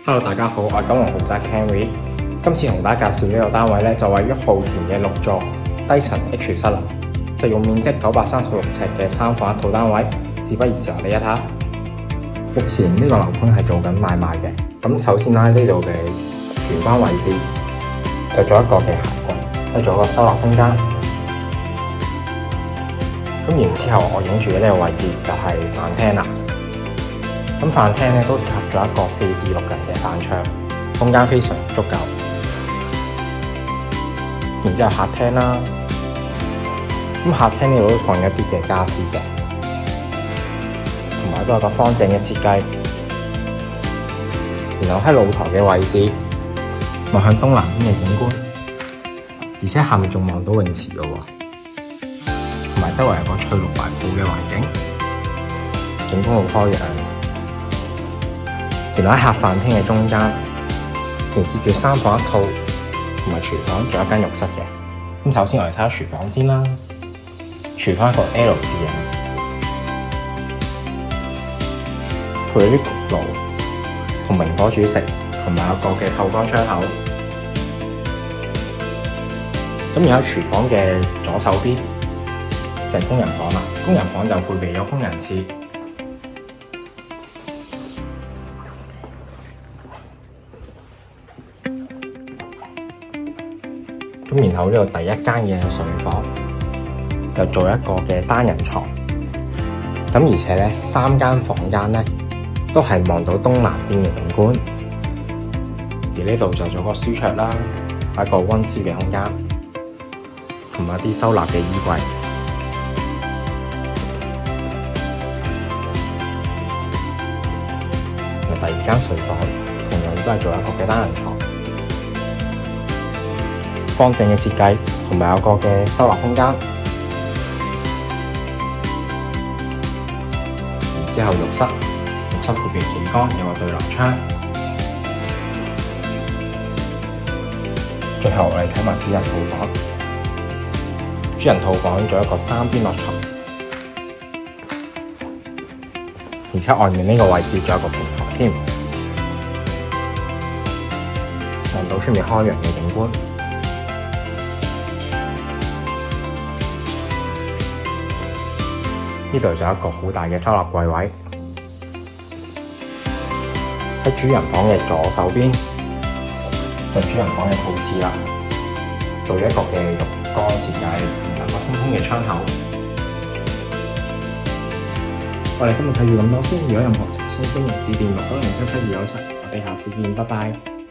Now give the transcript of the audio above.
Hello，大家好，我係金龍豪宅嘅 Henry。今次同大家介紹呢個單位咧，就位於浩田嘅6座低層 H 室樓，實用面積936尺嘅3房1套單位。事不宜遲，你一睇。目前呢個樓盤係做緊買賣嘅。咁首先啦，呢度嘅玄關位置有咗一個嘅鞋櫃，有咗個收納空間。咁然之後，我影住嘅呢個位置就係飯廳啦。咁飯廳咧都適合咗一個4至6人嘅飯桌，空間非常足夠。然之後客廳啦，咁客廳呢度都放一啲嘅傢俬嘅，同埋都有個方正嘅設計。然後喺露台嘅位置，望向東南邊嘅景觀，而且下面仲望到泳池嘅喎，同埋周圍有個翠綠懷抱嘅環境，景觀好開揚。然後喺客飯廳嘅中間，連接住3房1套同埋廚房，仲有一間浴室嘅。咁首先我哋睇下廚房先啦。廚房係個 L 字形，配咗啲焗爐同明火煮食，同埋有個嘅透光窗口。咁而喺廚房嘅左手邊就係工人房啦。工人房就配備有工人廁。咁然後呢度第一間嘅睡房就做一個嘅單人床，咁而且咧3間房間咧都係望到東南邊嘅景觀，而呢度就做個書桌啦，一個溫書嘅空間，同埋一啲收納嘅衣櫃。第二間睡房同樣都係做一個嘅單人床。方正嘅設計，同埋有個嘅收納空間。然之後浴室配備企缸，有個對流窗。最後我哋睇埋主人套房。主人套房做一個3邊落床，而且外面呢個位置仲有個平台添，望到出面開揚嘅景觀。呢度仲有一個好大嘅收納櫃位，喺主人房嘅左手邊就主人房嘅套廁啦，做咗一個嘅浴缸設計，同埋個通風嘅窗口。我哋今日睇住咁多先，如果任何情況歡迎致電6107727，我哋下次見，拜拜。